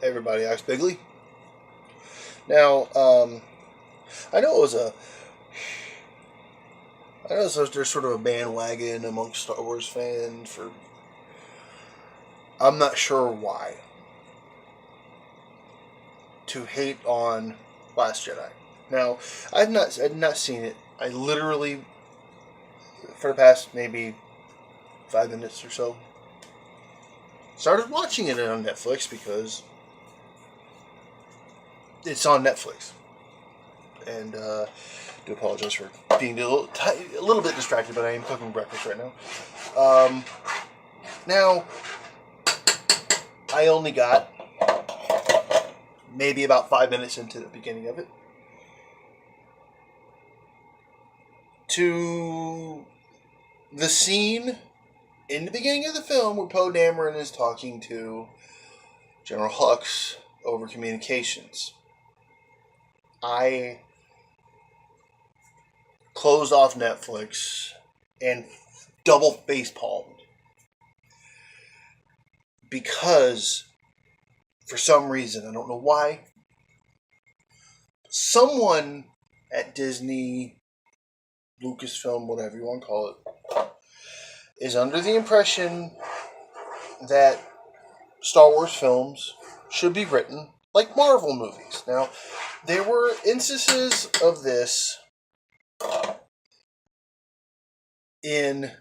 Everybody Acts Bigly. Now, I know it was a. I know there's sort of a bandwagon amongst Star Wars fans for. I'm not sure why. To hate on Last Jedi. Now, I've not seen it. I literally, for the past maybe 5 minutes or so, started watching it on Netflix because it's on Netflix. And do apologize for being a little bit distracted, but I am cooking breakfast right now. Now, I only got maybe about 5 minutes into the beginning of it to the scene in the beginning of the film where Poe Dameron is talking to General Hux over communications. I closed off Netflix and double face palmed because for some reason, I don't know why, someone at Disney, Lucasfilm, whatever you want to call it, is under the impression that Star Wars films should be written like Marvel movies. Now, there were instances of this in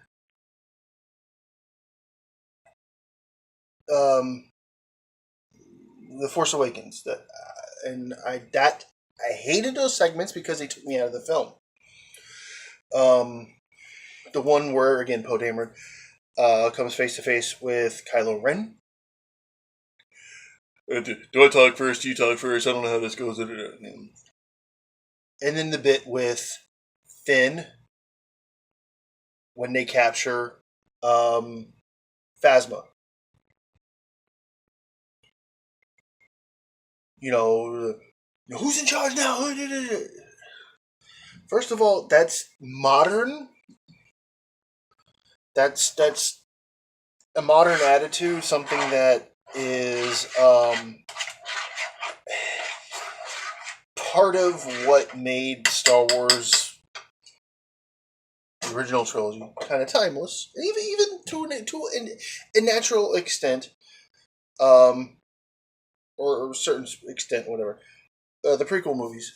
The Force Awakens, I hated those segments because they took me out of the film. The one where again Poe Dameron comes face to face with Kylo Ren. Do I talk first? Do you talk first? I don't know how this goes. And then the bit with Finn when they capture Phasma. Who's in charge now? First of all, that's modern. That's a modern attitude, something that is part of what made Star Wars, the original trilogy, kind of timeless, and even to a natural extent, or a certain extent, whatever. The prequel movies,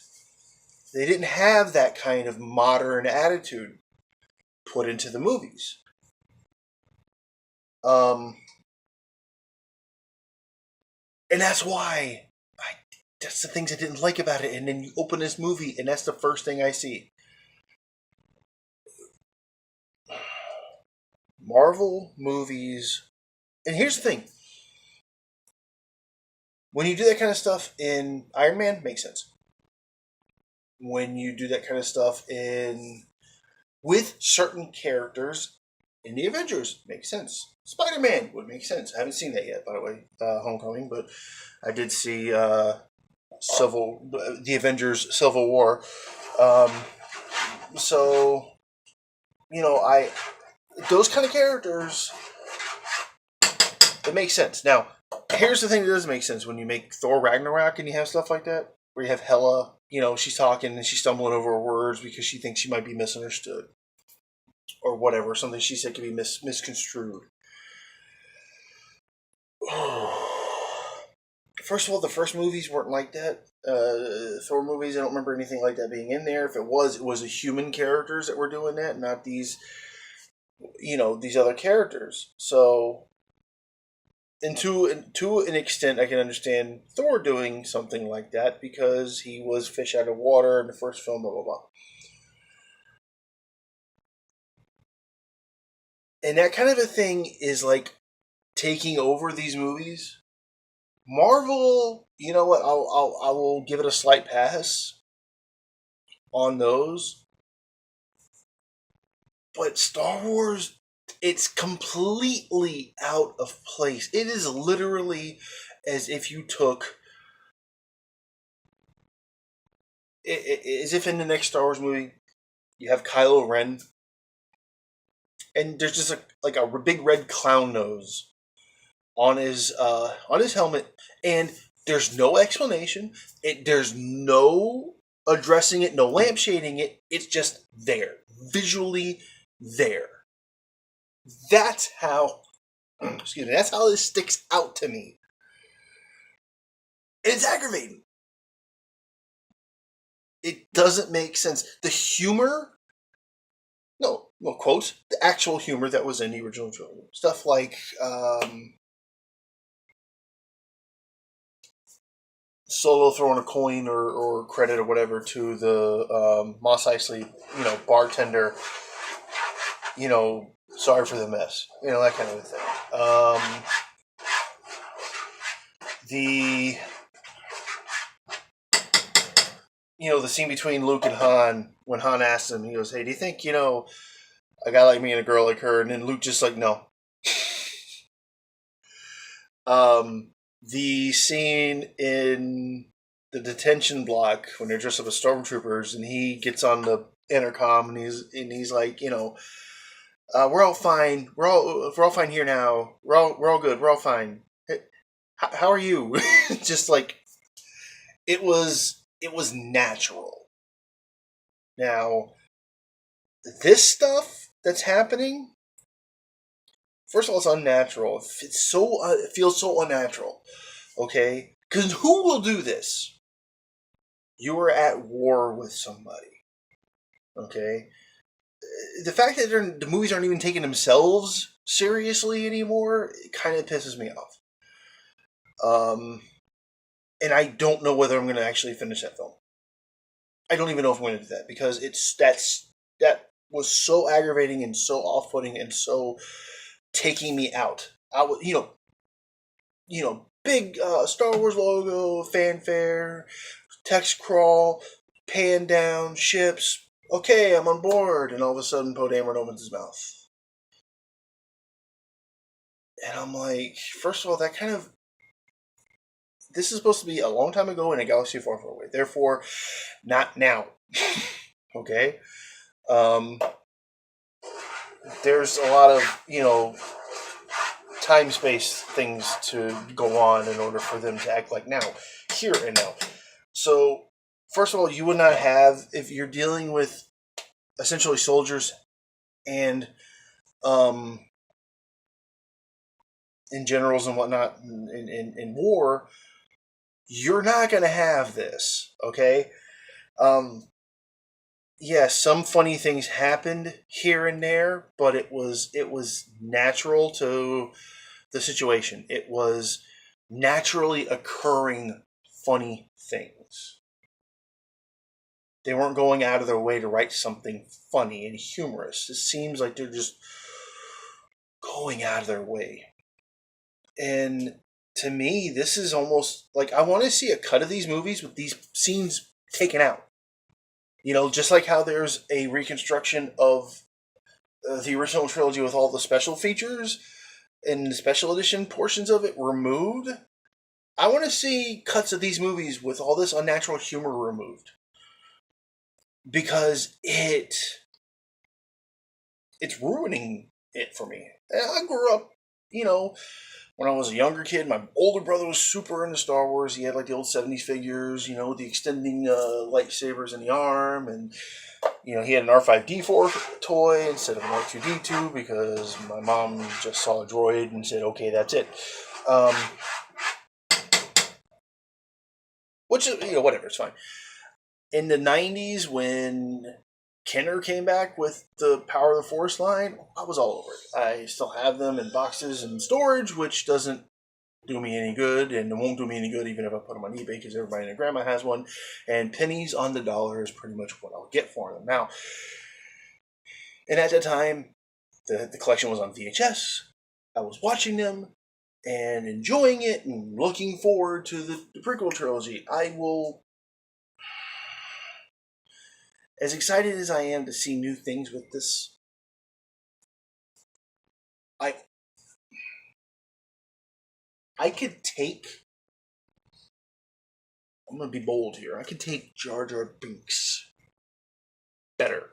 they didn't have that kind of modern attitude put into the movies. And that's why that's the things I didn't like about it. And then you open this movie, and that's the first thing I see. Marvel movies. And here's the thing. When you do that kind of stuff in Iron Man, makes sense. When you do that kind of stuff with certain characters in the Avengers, makes sense. Spider-Man would make sense. I haven't seen that yet, by the way, Homecoming, but I did see the Avengers Civil War. Those kind of characters, it makes sense. Now, here's the thing that doesn't make sense when you make Thor Ragnarok and you have stuff like that, where you have Hela, she's talking and she's stumbling over her words because she thinks she might be misunderstood. Or whatever, something she said could be misconstrued. First of all, the first movies weren't like that. Thor movies, I don't remember anything like that being in there. If it was the human characters that were doing that, not these, these other characters. So, and to an extent, I can understand Thor doing something like that because he was fish out of water in the first film, blah, blah, blah. And that kind of a thing is like taking over these movies. Marvel, you know what? I will give it a slight pass on those. But Star Wars, it's completely out of place. It is literally as if you took, as if in the next Star Wars movie, you have Kylo Ren, and there's just a big red clown nose on his helmet, and There's no explanation. There's no addressing it, no lampshading it. It's just there, visually there. That's how. Excuse me. That's how this sticks out to me. And it's aggravating. It doesn't make sense. The humor, no quotes, the actual humor that was in the original trilogy. Stuff like Solo throwing a coin or credit or whatever to the Mos Eisley, bartender, sorry for the mess, that kind of a thing. The the scene between Luke and Han, when Han asks him, he goes, "Hey, do you think, a guy like me and a girl like her?" And then Luke just like, "No." The scene in the detention block when they're dressed up as stormtroopers, and he gets on the intercom and he's like, we're all fine. We're all fine here now. We're all good. We're all fine. Hey, how are you? Just like it was natural. Now, this stuff that's happening, first of all, it's unnatural. It feels so unnatural. Okay? Because who will do this? You are at war with somebody. Okay? The fact that the movies aren't even taking themselves seriously anymore, it kind of pisses me off. And I don't know whether I'm going to actually finish that film. I don't even know if I'm going to do that because that was so aggravating and so off-putting and so taking me out. I was, big Star Wars logo, fanfare, text crawl, pan down, ships. Okay, I'm on board. And all of a sudden, Poe Dameron opens his mouth. And I'm like, first of all, this is supposed to be a long time ago in a galaxy far, far away. Therefore, not now. Okay? There's a lot of, time-space things to go on in order for them to act like now. Here and now. So, first of all, you would not have, if you're dealing with essentially soldiers and in generals and whatnot in war, you're not going to have this, okay? Yes, some funny things happened here and there, but it was natural to the situation. It was naturally occurring funny things. They weren't going out of their way to write something funny and humorous. It seems like they're just going out of their way. And to me, this is almost like I want to see a cut of these movies with these scenes taken out. Just like how there's a reconstruction of the original trilogy with all the special features and the special edition portions of it removed. I want to see cuts of these movies with all this unnatural humor removed. Because it's ruining it for me. I grew up, when I was a younger kid, my older brother was super into Star Wars. He had like the old 70s figures, the extending lightsabers in the arm. And, he had an R5D4 toy instead of an R2D2 because my mom just saw a droid and said, okay, that's it. Which is, whatever, it's fine. In the 90s, when Kenner came back with the Power of the Force line, I was all over it. I still have them in boxes and storage, which doesn't do me any good, and it won't do me any good even if I put them on eBay because everybody and their grandma has one, and pennies on the dollar is pretty much what I'll get for them. Now, and at that time, the collection was on VHS. I was watching them and enjoying it and looking forward to the prequel trilogy. I will... As excited as I am to see new things with this, I could take... I'm going to be bold here. I could take Jar Jar Binks better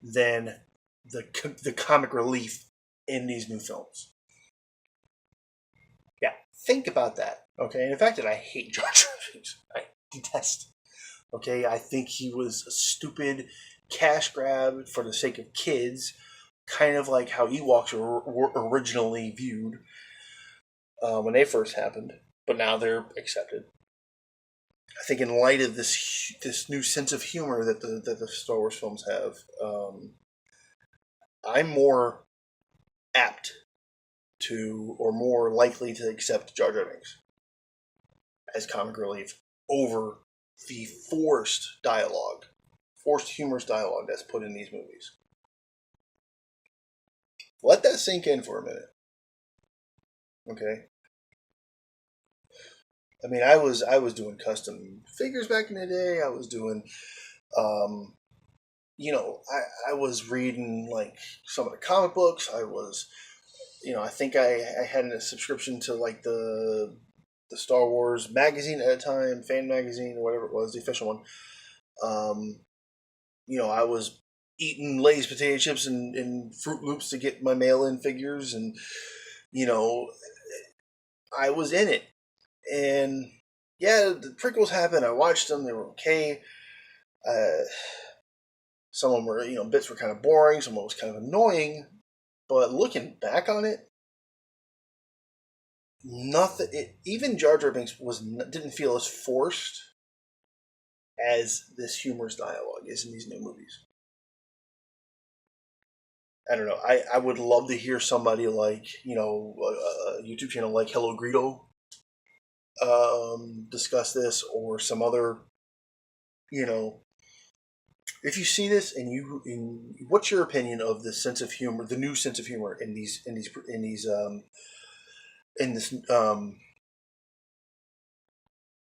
than the comic relief in these new films. Think about that, okay? And the fact that I hate Jar Jar Binks, I detest. Okay, I think he was a stupid cash grab for the sake of kids, kind of like how Ewoks were originally viewed when they first happened, but now they're accepted. I think in light of this new sense of humor that the Star Wars films have, I'm more apt to, or more likely to accept Jar Jar Binks as comic relief over the forced dialogue, forced humorous dialogue that's put in these movies. Let that sink in for a minute. Okay. I mean, I was doing custom figures back in the day. I was doing, um, I was reading like some of the comic books. I was, I think I had a subscription to like the Star Wars magazine at a time, fan magazine or whatever it was, the official one. I was eating Lay's potato chips and Fruit Loops to get my mail-in figures, and you know, I was in it. And yeah, the prequels happened. I watched them; they were okay. Uh, some of them were, bits were kind of boring. Some of them was kind of annoying. But looking back on it, nothing. Even Jar Jar Binks didn't feel as forced as this humorous dialogue is in these new movies. I don't know. I would love to hear somebody like, a YouTube channel like Hello Greedo discuss this, or some other, you know, if you see this and what's your opinion of the sense of humor, the new sense of humor in this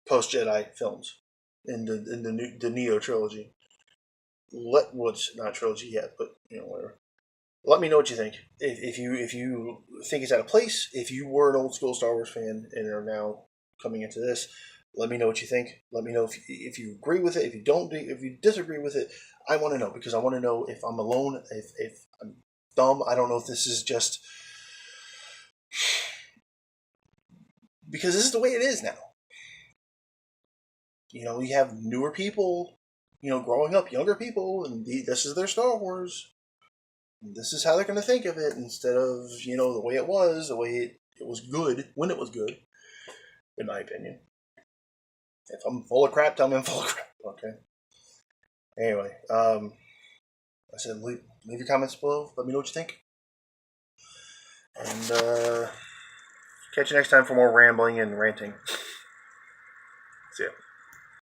post Jedi films, in the Neo trilogy? What's not trilogy yet, but whatever. Let me know what you think. If you think it's out of place, if you were an old school Star Wars fan and are now coming into this, let me know what you think. Let me know if you agree with it. If you disagree with it, I want to know, because I want to know if I'm alone. If I'm dumb, I don't know if this is just because this is the way it is now. You have newer people, growing up, younger people, and this is their Star Wars. This is how they're going to think of it, instead of the way it was, the way it was good when it was good, in my opinion. If I'm full of crap, tell me I'm full of crap. Okay. Anyway, I said leave your comments below. Let me know what you think, and catch you next time for more rambling and ranting. See ya.